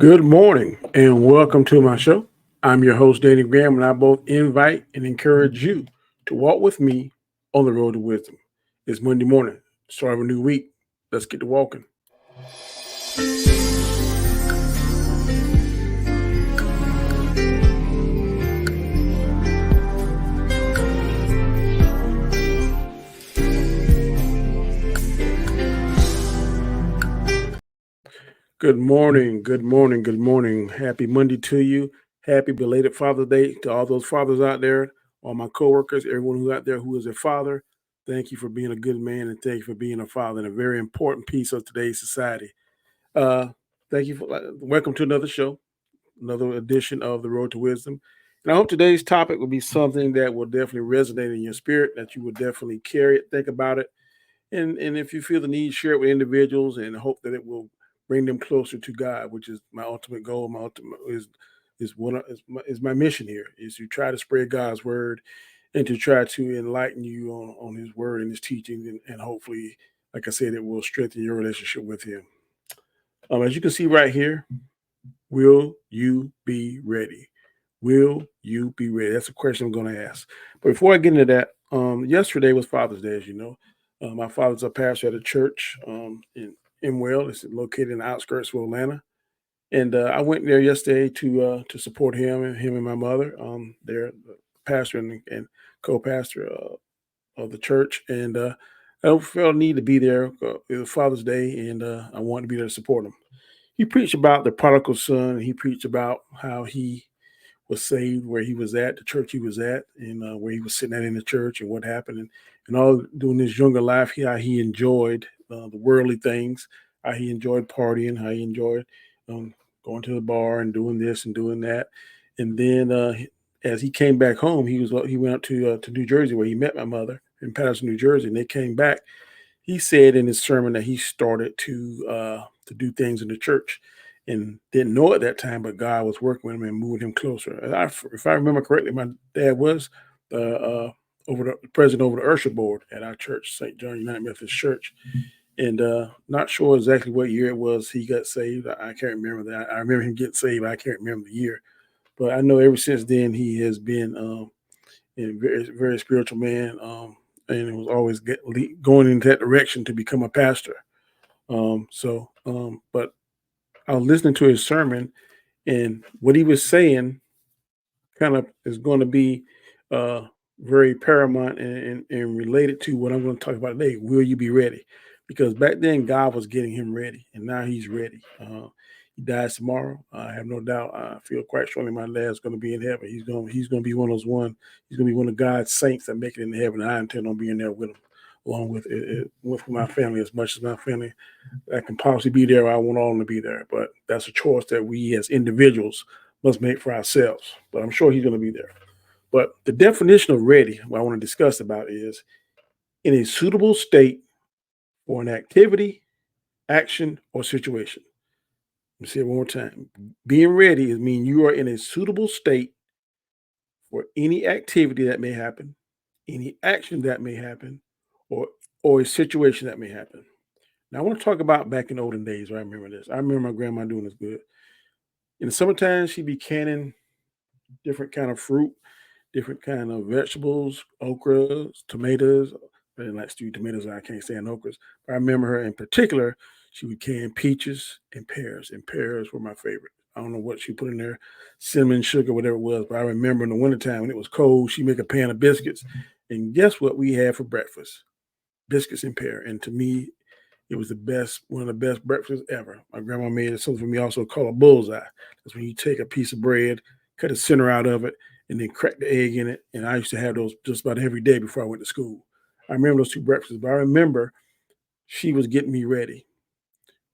Good morning and welcome to my show. I'm your host, Danny Graham, and I both invite and encourage you to walk with me on the road to wisdom. It's Monday morning, start of a new week. Let's get to walking. Good morning, good morning, good morning. Happy Monday to you. Happy belated Father's Day to all those fathers out there, all my coworkers, everyone who's out there who is a father. Thank you for being a good man and thank you for being a father and a very important piece of today's society. Uh, thank you for welcome to another show, another edition of the Road to Wisdom. And I hope today's topic will be something that will definitely resonate in your spirit, that you will definitely carry it, think about it, and if you feel the need, share it with individuals, and hope that it will bring them closer to God, which is my ultimate goal. My ultimate is my mission here is to try to spread God's word and to try to enlighten you on His word and His teaching, and hopefully, like I said, it will strengthen your relationship with Him. As you can see right here, will you be ready? Will you be ready? That's a question I'm going to ask. But before I get into that, yesterday was Father's Day, as you know. My father's a pastor at a church in Imwell. It's located in the outskirts of Atlanta. And I went there yesterday to support him and my mother. They're the pastor and co-pastor of the church. And I felt a need to be there. It was Father's Day, and I wanted to be there to support him. He preached about the prodigal son. He preached about how he was saved, where he was at, the church he was at, and where he was sitting at in the church, and what happened, and all during his younger life, how he enjoyed the worldly things, how he enjoyed partying, how he enjoyed um, going to the bar and doing this and doing that, and then as he came back home, he went out to New Jersey where he met my mother in Patterson, New Jersey, and they came back. He said in his sermon that he started to do things in the church and didn't know at that time, but God was working with him and moving him closer. If I remember correctly, my dad was over the president over the usher board at our church, St. John United Methodist Church, and not sure exactly what year it was he got saved. I can't remember that. I remember him getting saved. I can't remember the year, but I know ever since then he has been a very very spiritual man. And was always going in that direction to become a pastor. But I was listening to his sermon, and what he was saying kind of is going to be uh, very paramount and related to what I'm going to talk about today. Will you be ready? Because back then God was getting him ready, and now he's ready. He dies tomorrow. I have no doubt. I feel quite strongly my dad's going to be in heaven. He's going to be one of those one. He's going to be one of God's saints that make it into heaven. I intend on being there with him, along with my family as much as my family that can possibly be there. I want all of them to be there, but that's a choice that we as individuals must make for ourselves. But I'm sure he's going to be there. But the definition of ready, what I want to discuss about is in a suitable state for an activity, action, or situation. Let me say it one more time. Being ready is mean you are in a suitable state for any activity that may happen, any action that may happen, or or a situation that may happen. Now I want to talk about back in the olden days. I remember this. I remember my grandma doing this good. In the summertime, she'd be canning different kind of fruit, different kind of vegetables, okras, tomatoes. I didn't like stewed tomatoes. I can't stand okras. But I remember her in particular. She would can peaches and pears were my favorite. I don't know what she put in there, cinnamon, sugar, whatever it was. But I remember in the wintertime when it was cold, she'd make a pan of biscuits. And guess what we had for breakfast? Biscuits and pear. And to me, it was the best, one of the best breakfasts ever. My grandma made it something for me also called a bullseye. That's when you take a piece of bread, cut the center out of it, and then crack the egg in it. And I used to have those just about every day before I went to school. I remember those two breakfasts, but I remember she was getting me ready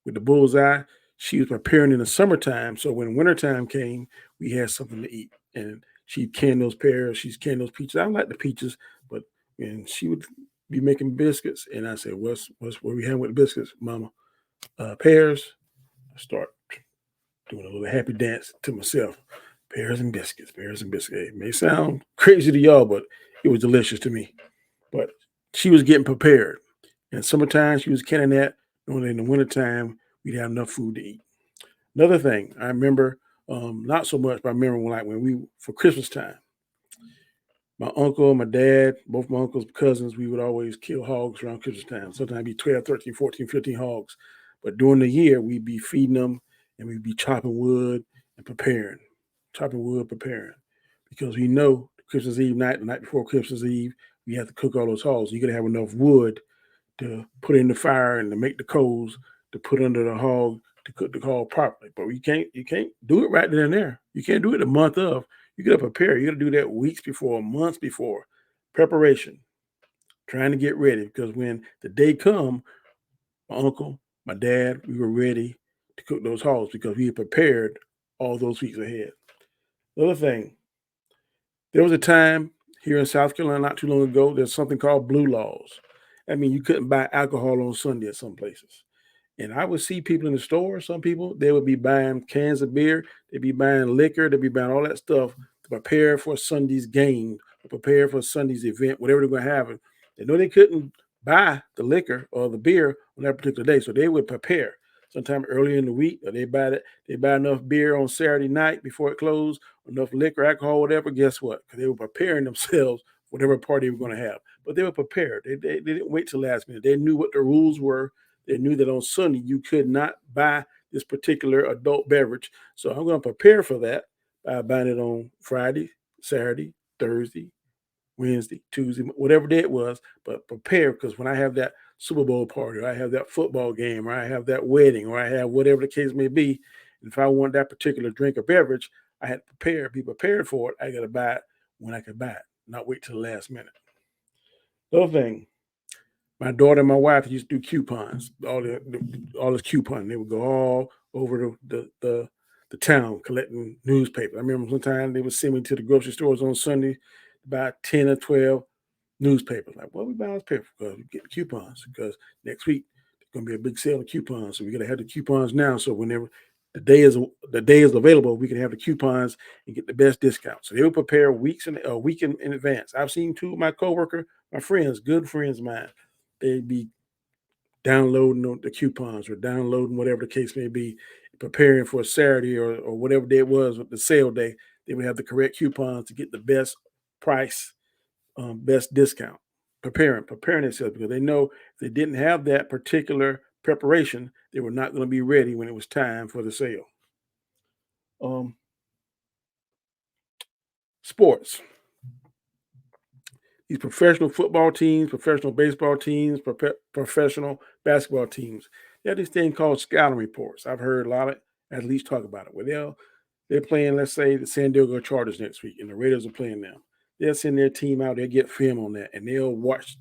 with the bullseye. She was preparing in the summertime. So when wintertime came, we had something to eat. And she'd can those pears, she's canned those peaches. I don't like the peaches, but and she would be making biscuits. And I said, what's what we have with the biscuits, Mama? Pears. I start doing a little happy dance to myself. Pears and biscuits, pears and biscuits. It may sound crazy to y'all, but it was delicious to me. But she was getting prepared. And summertime, she was canning that. Knowing in the wintertime, we'd have enough food to eat. Another thing I remember, not so much, but I remember when we for Christmas time, my uncle, my dad, both my uncles, cousins, we would always kill hogs around Christmas time. Sometimes it'd be 12, 13, 14, 15 hogs. But during the year, we'd be feeding them and we'd be chopping wood and chopping wood, preparing. Because we know Christmas Eve night, the night before Christmas Eve, we have to cook all those hogs. You got to have enough wood to put in the fire and to make the coals to put under the hog to cook the hog properly. But you can't do it right then and there. You can't do it a month of. You got to prepare. You got to do that weeks before, months before. Preparation, trying to get ready because when the day come, my uncle, my dad, we were ready to cook those hogs because we had prepared all those weeks ahead. The other thing, there was a time here in South Carolina not too long ago, there's something called blue laws. I mean, you couldn't buy alcohol on Sunday at some places. And I would see people in the store, some people, they would be buying cans of beer, they'd be buying liquor, they'd be buying all that stuff to prepare for Sunday's game, to prepare for Sunday's event, whatever they're going to have. They know they couldn't buy the liquor or the beer on that particular day, so they would prepare sometime early in the week, or they buy enough beer on Saturday night before it closed, enough liquor, alcohol, whatever. Guess what? Because they were preparing themselves for whatever party they were going to have. But they were prepared. They didn't wait till last minute. They knew what the rules were. They knew that on Sunday you could not buy this particular adult beverage. So I'm going to prepare for that by buying it on Friday, Saturday, Thursday, Wednesday, Tuesday, whatever day it was, but prepare because when I have that Super Bowl party, or I have that football game, or I have that wedding, or I have whatever the case may be, and if I want that particular drink or beverage, I had to prepare, be prepared for it. I got to buy it when I can buy it, not wait till the last minute. The other thing, my daughter and my wife used to do coupons, all this coupon. They would go all over the town collecting newspapers. I remember sometimes they would send me to the grocery stores on Sunday to buy 10 or 12 newspapers. Like, what we buying this paper? Because we get coupons. Because next week there's gonna be a big sale of coupons. So we gotta have the coupons now. So whenever the day is available, we can have the coupons and get the best discount. So they will prepare weeks in a week in advance. I've seen two of my coworker, my friends, good friends of mine. They'd be downloading the coupons or downloading whatever the case may be, preparing for a Saturday or whatever day it was with the sale day. They would have the correct coupons to get the best price, best discount. Preparing themselves because they know if they didn't have that particular preparation, they were not going to be ready when it was time for the sale. Um, Sports. These professional football teams, professional baseball teams, professional basketball teams. They have this thing called scouting reports. I've heard a lot of athletes talk about it. Where they're playing, let's say, the San Diego Chargers next week, and the Raiders are playing them. They'll send their team out. They'll get film on that, and they'll watch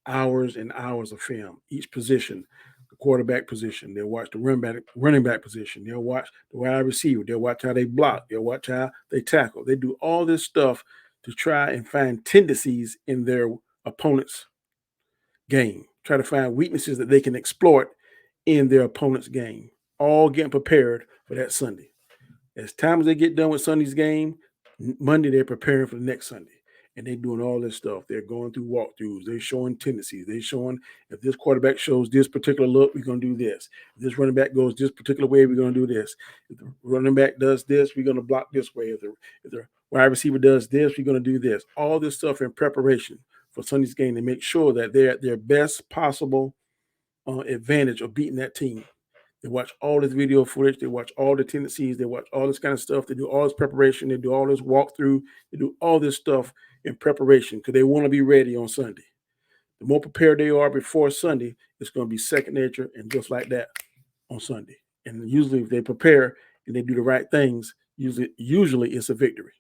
hours and hours of film, each position, the quarterback position. They'll watch the running back position. They'll watch the wide receiver. They'll watch how they block. They'll watch how they tackle. They do all this stuff to try and find tendencies in their opponent's game. Try to find weaknesses that they can exploit in their opponent's game. All getting prepared for that Sunday. As time as they get done with Sunday's game, Monday they're preparing for the next Sunday. And they're doing all this stuff. They're going through walkthroughs. They're showing tendencies. They're showing if this quarterback shows this particular look, we're going to do this. If this running back goes this particular way, we're going to do this. If the running back does this, we're going to block this way. If the wide receiver does this, we're going to do this. All this stuff in preparation for Sunday's game to make sure that they're at their best possible advantage of beating that team. They watch all this video footage. They watch all the tendencies. They watch all this kind of stuff. They do all this preparation. They do all this walkthrough. They do all this stuff in preparation because they want to be ready on Sunday. The more prepared they are before Sunday, it's going to be second nature and just like that on Sunday. And usually if they prepare and they do the right things, usually it's a victory.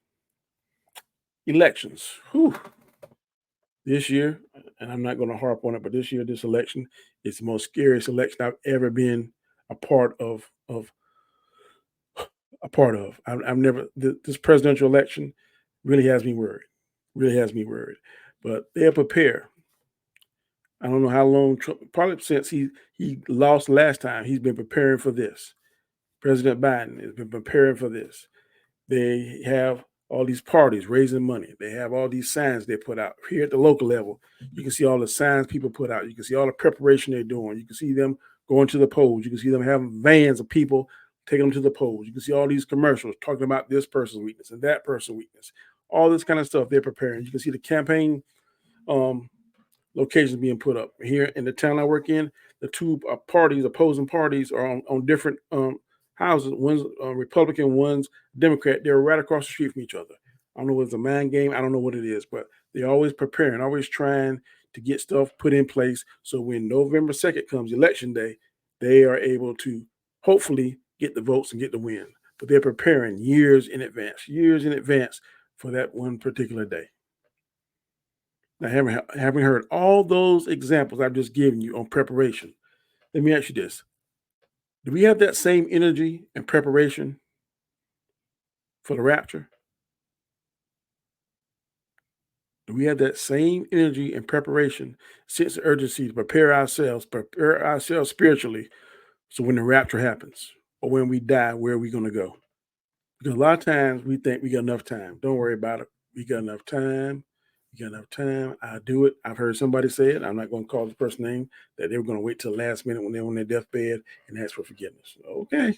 Elections. Whew. This year, and I'm not going to harp on it, but this year, this election is the most scariest election I've ever been a part of a part of. I've never this presidential election really has me worried. Really has me worried. But they're prepared. I don't know how long Trump, probably since he lost last time, he's been preparing for this. President Biden has been preparing for this. They have all these parties raising money. They have all these signs they put out here at the local level. You can see all the signs people put out. You can see all the preparation they're doing. You can see them going to the polls. You can see them having vans of people taking them to the polls. You can see all these commercials talking about this person's weakness and that person's weakness, all this kind of stuff they're preparing. You can see the campaign um, locations being put up. Here in the town I work in, the two parties, opposing parties, are on different houses. One's Republican, one's Democrat. They're right across the street from each other. I don't know if it's a mind game. I don't know what it is, but they're always preparing, always trying to get stuff put in place. So when November 2nd comes, election day, they are able to hopefully get the votes and get the win. But they're preparing years in advance for that one particular day. Now, having heard all those examples I've just given you on preparation, let me ask you this. Do we have that same energy and preparation for the rapture? Do we have that same energy and preparation, sense of urgency to prepare ourselves spiritually, so when the rapture happens or when we die, where are we going to go? Because a lot of times we think we got enough time. Don't worry about it. We got enough time. You got enough time. I'll do it. I've heard somebody say it. I'm not going to call the person's name, that they were going to wait till the last minute when they're on their deathbed and ask for forgiveness. Okay.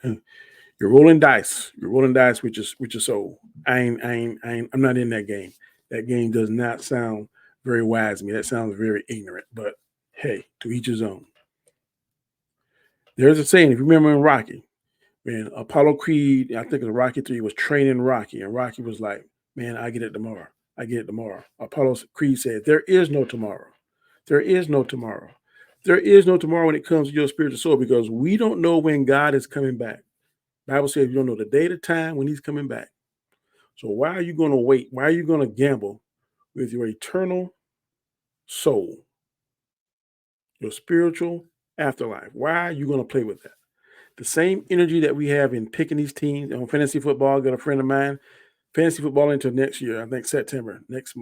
You're rolling dice. You're rolling dice with your soul. I'm not in that game. That game does not sound very wise to me. That sounds very ignorant. But hey, to each his own. There's a saying, if you remember in Rocky, when Apollo Creed, I think it was Rocky 3, was training Rocky, and Rocky was like, man, I get it tomorrow. I get it tomorrow. Apollo Creed said, there is no tomorrow. There is no tomorrow. There is no tomorrow when it comes to your spiritual soul, because we don't know when God is coming back. The Bible says you don't know the day, the time when he's coming back. So why are you going to wait? Why are you going to gamble with your eternal soul, your spiritual afterlife? Why are you going to play with that? The same energy that we have in picking these teams on fantasy football. I got a friend of mine, fantasy football into next year, I think September, next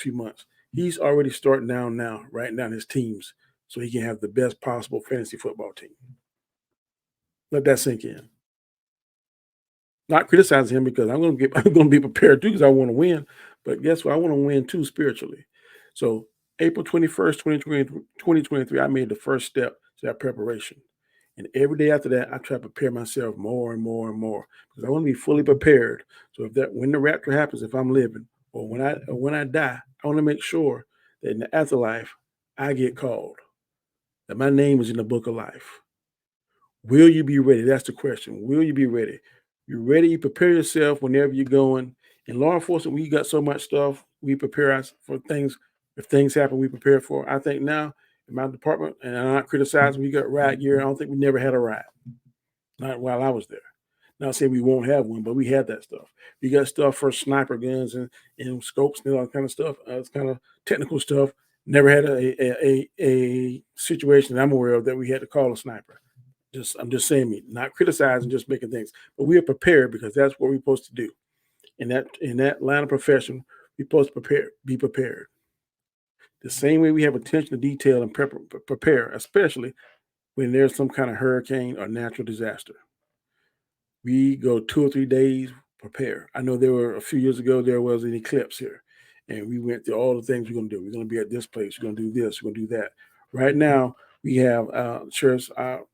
few months. He's already starting down now, writing down his teams so he can have the best possible fantasy football team. Let that sink in. Not criticizing him, because I'm going to be prepared too, because I want to win. But guess what? I want to win too spiritually. So April 21st, 2023, I made the first step to that preparation. And every day after that, I try to prepare myself more and more and more, because I want to be fully prepared. So when the rapture happens, if I'm living, or when I die, I want to make sure that in the afterlife I get called, that my name is in the book of life. Will you be ready? That's the question. Will you be ready? You're ready. You prepare yourself whenever you're going. In law enforcement, we got so much stuff. We prepare us for things. If things happen, we prepare for. I think now in my department, and I'm not criticizing, we got riot gear. I don't think we never had a riot. Not while I was there. Not saying we won't have one, but we had that stuff. We got stuff for sniper guns and scopes and all that kind of stuff. It's kind of technical stuff. Never had a situation that I'm aware of that we had to call a sniper. I'm just saying, not criticizing, just making things. But we are prepared, because that's what we're supposed to do. In that line of profession, we're supposed to be prepared. The same way we have attention to detail and prepare, especially when there's some kind of hurricane or natural disaster. We go 2 or 3 days prepare. I know there were a few years ago, there was an eclipse here, and we went through all the things we're going to do. We're going to be at this place. We're going to do this. We're going to do that. Right now, we have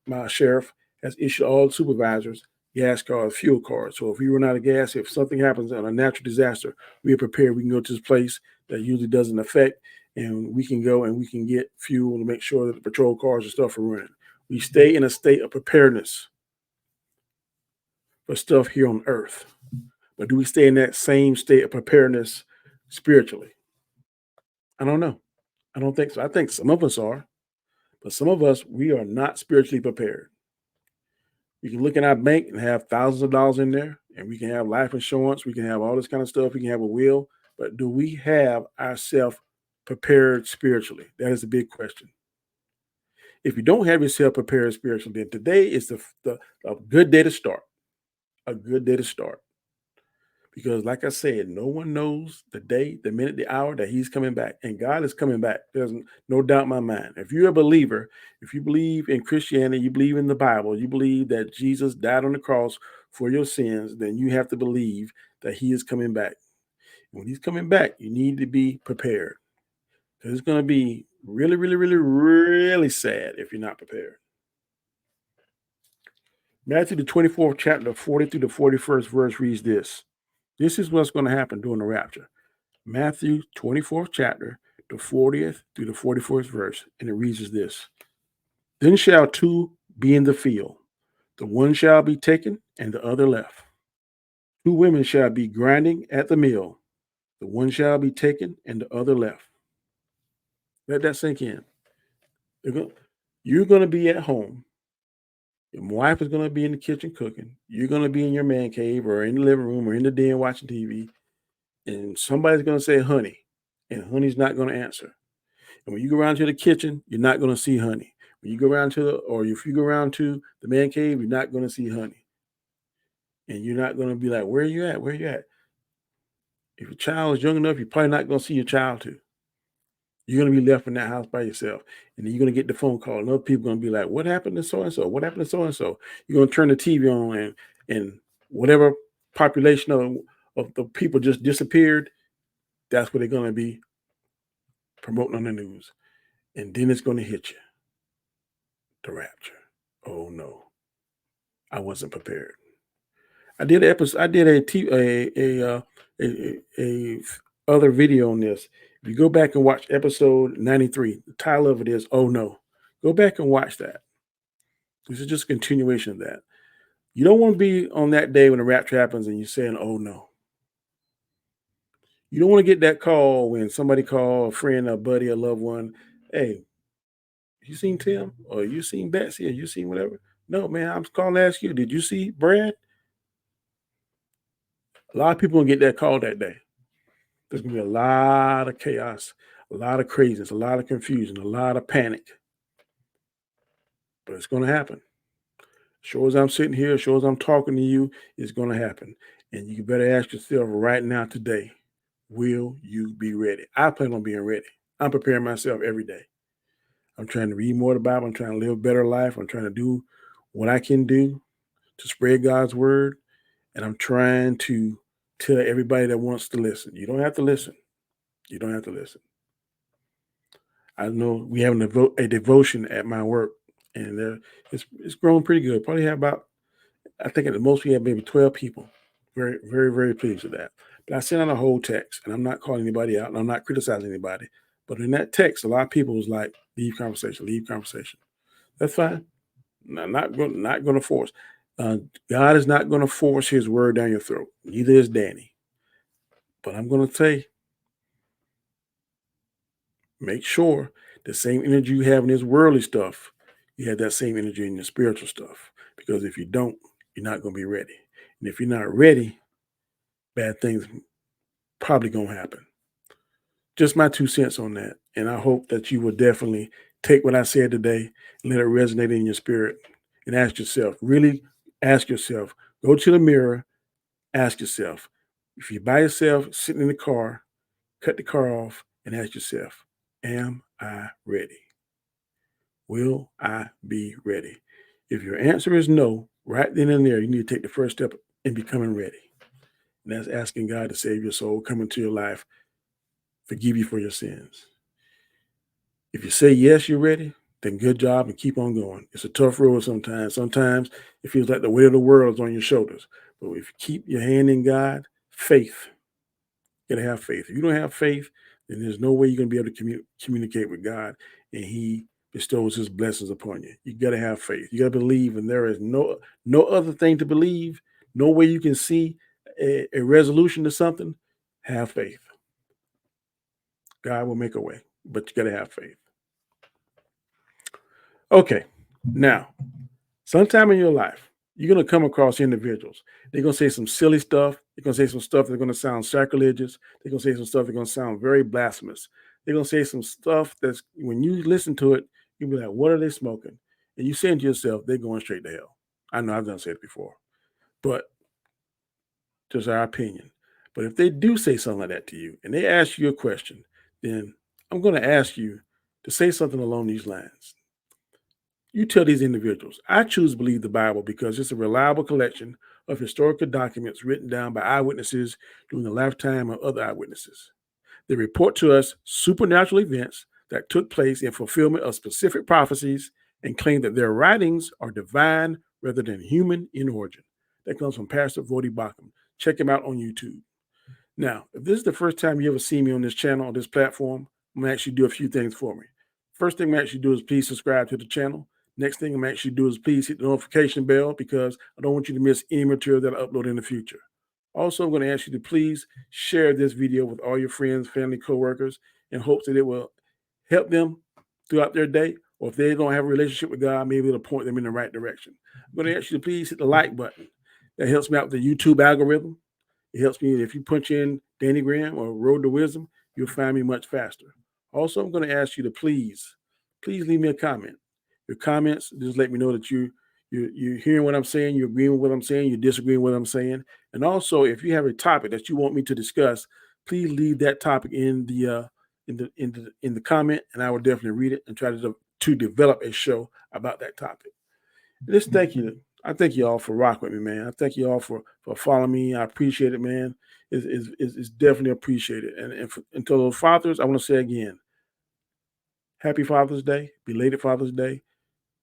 my sheriff has issued all the supervisors gas cards, fuel cards. So if we run out of gas, if something happens on a natural disaster, we are prepared. We can go to this place that usually doesn't affect, and we can go and we can get fuel to make sure that the patrol cars and stuff are running. We stay in a state of preparedness for stuff here on earth. But do we stay in that same state of preparedness spiritually? I don't know. I don't think so. I think some of us are, but some of us, we are not spiritually prepared. We can look in our bank and have thousands of dollars in there, and we can have life insurance. We can have all this kind of stuff. We can have a will, but do we have ourselves prepared spiritually? That is a big question. If you don't have yourself prepared spiritually, then today is a good day to start. A good day to start. Because, like I said, no one knows the day, the minute, the hour that he's coming back. And God is coming back. There's no doubt in my mind. If you're a believer, if you believe in Christianity, you believe in the Bible, you believe that Jesus died on the cross for your sins, then you have to believe that he is coming back. And when he's coming back, you need to be prepared. Because it's going to be really, really, really, really sad if you're not prepared. Matthew, the 24th chapter, 40 through the 41st verse reads this. This is what's going to happen during the rapture. Matthew 24th chapter, the 40th through the 41st verse, and it reads as this. Then shall two be in the field, the one shall be taken and the other left. Two women shall be grinding at the mill, the one shall be taken and the other left. Let that sink in. You're going to be at home. Your wife is going to be in the kitchen cooking. You're going to be in your man cave or in the living room or in the den watching TV. And somebody's going to say, honey, and honey's not going to answer. And when you go around to the kitchen, you're not going to see honey. When you go around or if you go around to the man cave, you're not going to see honey. And you're not going to be like, where are you at? Where are you at? If your child is young enough, you're probably not going to see your child too. You're going to be left in that house by yourself. And then you're going to get the phone call. And other people are going to be like, what happened to so-and-so? What happened to so-and-so? You're going to turn the TV on and whatever population of the people just disappeared, that's what they're going to be promoting on the news. And then it's going to hit you. The rapture. Oh no. I wasn't prepared. I did an episode, I did a other video on this. If you go back and watch episode 93, the title of it is Oh No. Go back and watch that. This is just a continuation of that. You don't want to be on that day when the rapture happens and you're saying, oh no. You don't want to get that call when somebody call a friend, a buddy, a loved one. Hey, you seen Tim? Or you seen Betsy? Or you seen whatever? No, man, I'm calling to ask you, did you see Brad? A lot of people gonna get that call that day. There's gonna be a lot of chaos, a lot of craziness, a lot of confusion, a lot of panic. But it's gonna happen. Sure as I'm sitting here, sure as I'm talking to you, it's gonna happen. And you better ask yourself right now today, will you be ready? I plan on being ready. I'm preparing myself every day. I'm trying to read more of the Bible. I'm trying to live a better life. I'm trying to do what I can do to spread God's word. And I'm trying to tell everybody that wants to listen. You don't have to listen. You don't have to listen. I know we have a devotion at my work, and it's grown pretty good. Probably have about, I think at the most we have maybe 12 people. Very, very, very pleased with that. But I sent out a whole text, and I'm not calling anybody out, and I'm not criticizing anybody. But in that text, a lot of people was like, leave conversation, leave conversation. That's fine. Not going to force. God is not going to force his word down your throat. Neither is Danny. But I'm going to say, make sure the same energy you have in this worldly stuff, you have that same energy in your spiritual stuff. Because if you don't, you're not going to be ready. And if you're not ready, bad things probably going to happen. Just my 2 cents on that. And I hope that you will definitely take what I said today and let it resonate in your spirit and ask yourself, really ask yourself, go to the mirror, ask yourself, if you're by yourself, sitting in the car, cut the car off and ask yourself, am I ready? Will I be ready? If your answer is no, right then and there, you need to take the first step in becoming ready. And that's asking God to save your soul, come into your life, forgive you for your sins. If you say yes, you're ready, then good job and keep on going. It's a tough road sometimes. Sometimes it feels like the weight of the world is on your shoulders. But if you keep your hand in God, faith, you gotta have faith. If you don't have faith, then there's no way you're gonna be able to communicate with God and he bestows his blessings upon you. You gotta have faith. You gotta believe, and there is no other thing to believe, no way you can see a resolution to something. Have faith. God will make a way, but you gotta have faith. Okay, now, sometime in your life, you're going to come across individuals. They're going to say some silly stuff. They're going to say some stuff that's going to sound sacrilegious. They're going to say some stuff that's going to sound very blasphemous. They're going to say some stuff that's, when you listen to it, you'll be like, what are they smoking? And you saying to yourself, they're going straight to hell. I know I've done said it before, but just our opinion. But if they do say something like that to you and they ask you a question, then I'm going to ask you to say something along these lines. You tell these individuals, I choose to believe the Bible because it's a reliable collection of historical documents written down by eyewitnesses during the lifetime of other eyewitnesses. They report to us supernatural events that took place in fulfillment of specific prophecies and claim that their writings are divine rather than human in origin. That comes from Pastor Vodi Bakum. Check him out on YouTube. Now, if this is the first time you ever see me on this channel, on this platform, I'm going to actually do a few things for me. First thing I'm actually do is please subscribe to the channel. Next thing I'm actually do is please hit the notification bell because I don't want you to miss any material that I upload in the future. Also, I'm going to ask you to please share this video with all your friends, family, coworkers, in hopes that it will help them throughout their day, or if they don't have a relationship with God, maybe it'll point them in the right direction. I'm going to ask you to please hit the like button. That helps me out with the YouTube algorithm. It helps me if you punch in Danny Graham or Road to Wisdom, you'll find me much faster. Also, I'm going to ask you to please leave me a comment. Your comments just let me know that you're hearing what I'm saying, you're agreeing with what I'm saying, you're disagreeing with what I'm saying. And also, if you have a topic that you want me to discuss, please leave that topic in the comment, and I will definitely read it and try to develop a show about that topic. Just thank you. I thank you all for rocking with me, man. I thank you all for following me. I appreciate it, man. It's definitely appreciated. And to those fathers, I want to say again, happy Father's Day, belated Father's Day.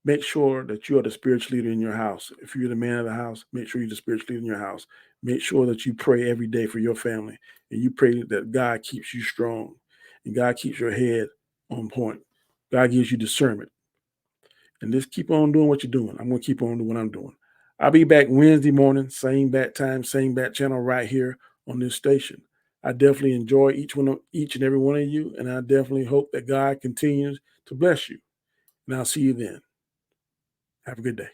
Make sure that you are the spiritual leader in your house. If you're the man of the house, make sure you're the spiritual leader in your house. Make sure that you pray every day for your family, and you pray that God keeps you strong and God keeps your head on point. God gives you discernment. And just keep on doing what you're doing. I'm going to keep on doing what I'm doing. I'll be back Wednesday morning, same bat time, same bat channel right here on this station. I definitely enjoy each and every one of you, and I definitely hope that God continues to bless you. And I'll see you then. Have a good day.